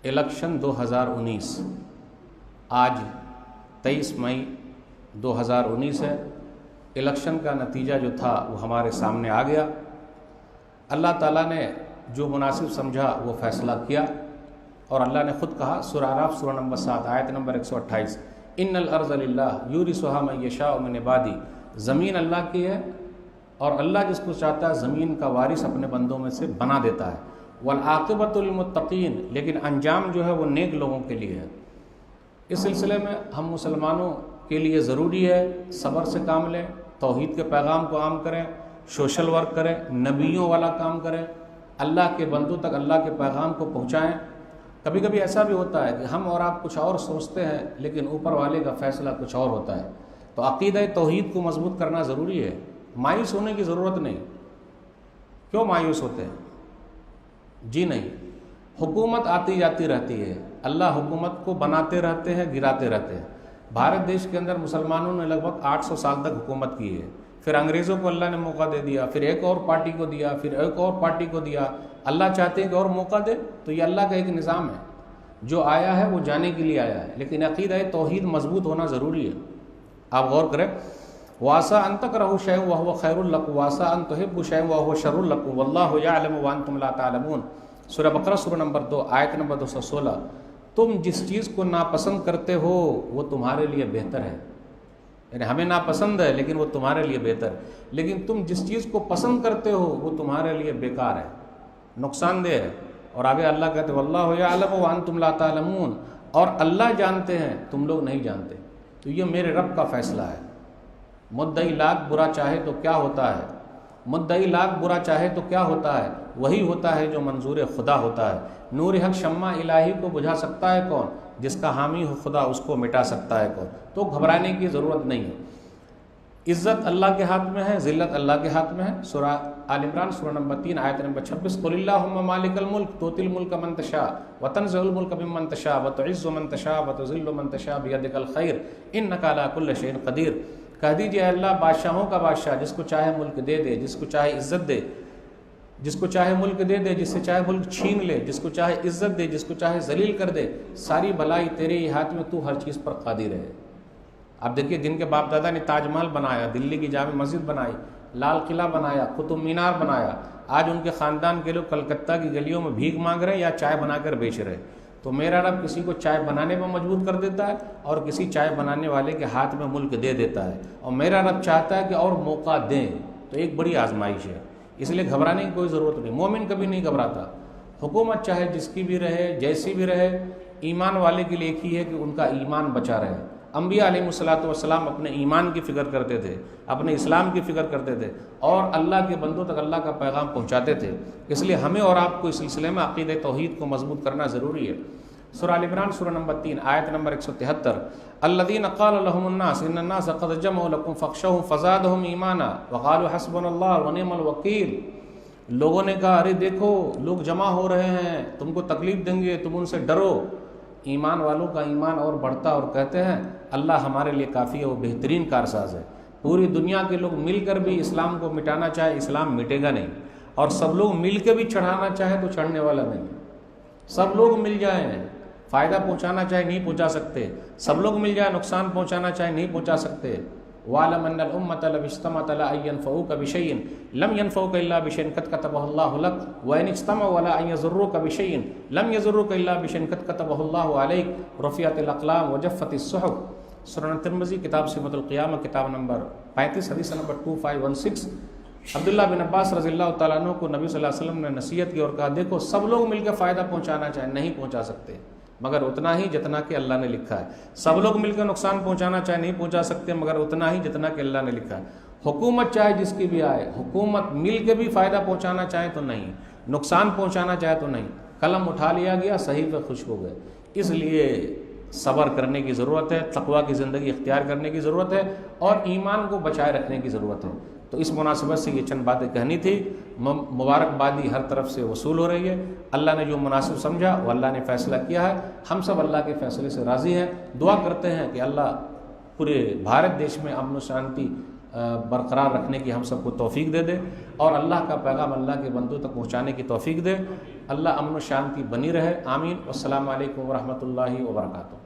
Election 2019 آج 23 مئی 2019 ہے۔ Election کا نتیجہ جو تھا وہ ہمارے سامنے آ گیا۔ اللہ تعالیٰ نے جو مناسب سمجھا وہ فیصلہ کیا، اور اللہ نے خود کہا سورہ اعراف سورہ نمبر 7 آیت نمبر 128، ان الارض للہ یورثھا من یشاء من عبادی، زمین اللہ کی ہے اور اللہ جس کو چاہتا ہے زمین کا وارث اپنے بندوں میں سے بنا دیتا ہے، والعاقبۃ للمتقین، لیکن انجام جو ہے وہ نیک لوگوں کے لیے ہے۔ اس سلسلے میں ہم مسلمانوں کے لیے ضروری ہے صبر سے کام لیں، توحید کے پیغام کو عام کریں، سوشل ورک کریں، نبیوں والا کام کریں، اللہ کے بندوں تک اللہ کے پیغام کو پہنچائیں۔ کبھی کبھی ایسا بھی ہوتا ہے کہ ہم اور آپ کچھ اور سوچتے ہیں لیکن اوپر والے کا فیصلہ کچھ اور ہوتا ہے، تو عقیدہ توحید کو مضبوط کرنا ضروری ہے۔ مایوس ہونے کی ضرورت نہیں۔ کیوں مایوس ہوتے ہیں؟ جی نہیں، حکومت آتی جاتی رہتی ہے، اللہ حکومت کو بناتے رہتے ہیں، گراتے رہتے ہیں۔ بھارت دیش کے اندر مسلمانوں نے لگ بھگ 800 سال تک حکومت کی ہے، پھر انگریزوں کو اللہ نے موقع دے دیا، پھر ایک اور پارٹی کو دیا، پھر ایک اور پارٹی کو دیا۔ اللہ چاہتے ہیں کہ اور موقع دے، تو یہ اللہ کا ایک نظام ہے، جو آیا ہے وہ جانے کے لیے آیا ہے، لیکن عقیدہ توحید مضبوط ہونا ضروری ہے۔ آپ غور کریں، وَعَسَىٰ أَن تَكْرَهُوا شَيْئًا وَهُوَ خَيْرٌ لَكُمْ وَعَسَىٰ أَن تُحِبُّوا شَيْئًا وَهُوَ شَرٌّ لَكُمْ وَاللَّهُ يَعْلَمُ وَأَنتُمْ لَا تَعْلَمُونَ، سورہ بقرہ سورہ نمبر 2 آیت نمبر 216۔ تم جس چیز کو ناپسند کرتے ہو وہ تمہارے لیے بہتر ہے، یعنی ہمیں ناپسند ہے لیکن وہ تمہارے لیے بہتر ہے، لیکن تم جس چیز کو پسند کرتے ہو وہ تمہارے لیے بیکار ہے، نقصان دہ ہے۔ اور آگے اللہ کہتے ہیں واللہ یعلم وانتم لا تعلمون، اور اللہ جانتے ہیں تم لوگ نہیں جانتے۔ تو یہ میرے رب کا فیصلہ ہے۔ مدعی لاکھ برا چاہے تو کیا ہوتا ہے؟ مدعی لاکھ برا چاہے تو کیا ہوتا ہے؟ وہی ہوتا ہے جو منظور خدا ہوتا ہے۔ نور حق شمع الہی کو بجھا سکتا ہے کون؟ جس کا حامی ہو خدا اس کو مٹا سکتا ہے کون؟ تو گھبرانے کی ضرورت نہیں ہے۔ عزت اللہ کے ہاتھ میں ہے، ذلت اللہ کے ہاتھ میں ہے۔ سورہ آل عمران سورہ نمبر 3 آیت نمبر 26، قل اللہم مالک الملک تؤتی الملک من تشاء وتنزع الملک ممن تشاء وتعز من تشاء وتذل من تشاء بیدک الخیر انک علی کل شیء قدیر۔ کہہ دیجئے اے اللہ بادشاہوں کا بادشاہ، جس کو چاہے ملک دے دے، جس کو چاہے عزت دے، جس کو چاہے ملک دے دے، جس سے چاہے ملک چھین لے، جس کو چاہے عزت دے، جس کو چاہے ذلیل کر دے، ساری بلائی تیرے ہی ہاتھ میں، تو ہر چیز پر قادر ہے۔ اب دیکھیے، جن کے باپ دادا نے تاج محل بنایا، دلی کی جامع مسجد بنائی، لال قلعہ بنایا، قطب مینار بنایا، آج ان کے خاندان کے لوگ کلکتہ کی گلیوں میں بھیک مانگ رہے ہیں یا چائے بنا کر بیچ رہے ہیں۔ تو میرا رب کسی کو چائے بنانے میں مجبور کر دیتا ہے اور کسی چائے بنانے والے کے ہاتھ میں ملک دے دیتا ہے، اور میرا رب چاہتا ہے کہ اور موقع دیں۔ تو ایک بڑی آزمائش ہے، اس لیے گھبرانے کی کوئی ضرورت نہیں۔ مومن کبھی نہیں گھبراتا۔ حکومت چاہے جس کی بھی رہے، جیسی بھی رہے، ایمان والے کے لیے ایک ہی ہے کہ ان کا ایمان بچا رہے۔ انبیاء علیہ الصلوۃ اپنے ایمان کی فکر کرتے تھے، اپنے اسلام کی فکر کرتے تھے، اور اللہ کے بندوں تک اللہ کا پیغام پہنچاتے تھے۔ اس لیے ہمیں اور آپ کو اس سلسلے میں عقیدہ توحید کو مضبوط کرنا ضروری ہے۔ سورہ آل عمران سورہ نمبر 3 آیت نمبر 173، الذین قال لهم الناس ان الناس قد جمعوا لكم فاخشوهم فزادهم ایمانا وقالوا حسبنا اللہ ونعم الوکیل۔ لوگوں نے کہا ارے دیکھو لوگ جمع ہو رہے ہیں، تم کو تکلیف دیں گے، تم ان سے ڈرو۔ ایمان والوں کا ایمان اور بڑھتا اور کہتے ہیں اللہ ہمارے لیے کافی ہے، وہ بہترین کارساز ہے۔ پوری دنیا کے لوگ مل کر بھی اسلام کو مٹانا چاہے، اسلام مٹے گا نہیں، اور سب لوگ مل کے بھی چڑھانا چاہے تو چڑھنے والا نہیں۔ سب لوگ مل جائیں، فائدہ پہنچانا چاہے نہیں پہنچا سکتے، سب لوگ مل جائیں نقصان پہنچانا چاہے نہیں پہنچا سکتے۔ وَاعْلَمْ أَنَّ الْأُمَّةَ لَوِ اجْتَمَعَتْ عَلَىٰ أَن يَنفَعُوكَ بِشَيْءٍ لَمْ يَنفَعُوكَ إِلَّا بِشَيْءٍ قَدْ كَتَبَهُ اللَّهُ لَكَ وَإِنِ اجْتَمَعُوا عَلَىٰ أَن يَضُرُّوكَ بِشَيْءٍ لَمْ يَضُرُّوكَ إِلَّا بِشَيْءٍ قَدْ كَتَبَهُ اللَّهُ عَلَيْكَ رُفِعَتِ الْأَقْلَامُ وَجَفَّتِ الصُّحُفُ۔ سنن ترمذی کتاب صفۃ القیامہ کتاب نمبر 35 حدیث نمبر 2516۔ عبداللہ بن عباس رضی اللہ تعالیٰ عنہ کو نبی صلی اللہ علیہ وسلم نے نصیحت کی اور کہا دیکھو سب لوگ مل کے فائدہ پہنچانا چاہیں نہیں پہنچا سکتے مگر اتنا ہی جتنا کہ اللہ نے لکھا ہے، سب لوگ مل کے نقصان پہنچانا چاہے نہیں پہنچا سکتے مگر اتنا ہی جتنا کہ اللہ نے لکھا ہے۔ حکومت چاہے جس کی بھی آئے، حکومت مل کے بھی فائدہ پہنچانا چاہے تو نہیں، نقصان پہنچانا چاہے تو نہیں، قلم اٹھا لیا گیا صحیح پہ خشک ہو گئے۔ اس لیے صبر کرنے کی ضرورت ہے، تقویٰ کی زندگی اختیار کرنے کی ضرورت ہے، اور ایمان کو بچائے رکھنے کی ضرورت ہے۔ تو اس مناسبت سے یہ چند باتیں کہنی تھی۔ مبارکبادی ہر طرف سے وصول ہو رہی ہے۔ اللہ نے جو مناسب سمجھا وہ اللہ نے فیصلہ کیا ہے، ہم سب اللہ کے فیصلے سے راضی ہیں۔ دعا کرتے ہیں کہ اللہ پورے بھارت دیش میں امن و شانتی برقرار رکھنے کی ہم سب کو توفیق دے دے، اور اللہ کا پیغام اللہ کے بندوں تک پہنچانے کی توفیق دے۔ اللہ امن و شانتی بنی رہے، آمین۔ والسلام علیکم ورحمۃ اللہ وبرکاتہ۔